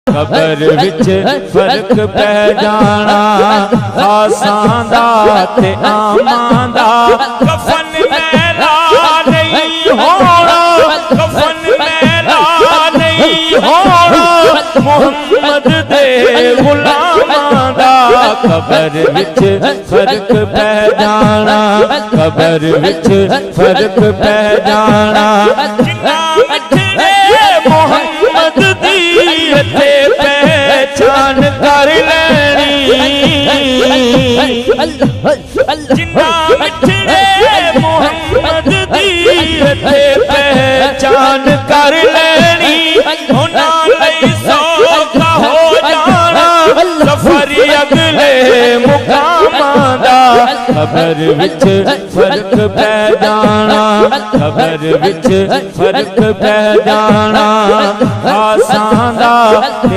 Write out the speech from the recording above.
Cover विच फर्क पै जाना, खासां दा ते आमां दा कफन मैला नहीं होना, कफन मैला नहीं होना, मुहम्मद दे गुलामां दा कबर विच फर्क पै जाना, कबर विच फर्क पै जाना। जिन्ना मिठड़े मुहम्मद दी ते पहचान कर लेनी, जिन्ना मिठड़े मुहम्मद दी ते पहचान कर लेनी, उन्हां लई सौखा हो जाना सफर अगले मुकामां दा। कबर विच फर्क पै जाना, कबर विच फर्क पै जाना, खासां दा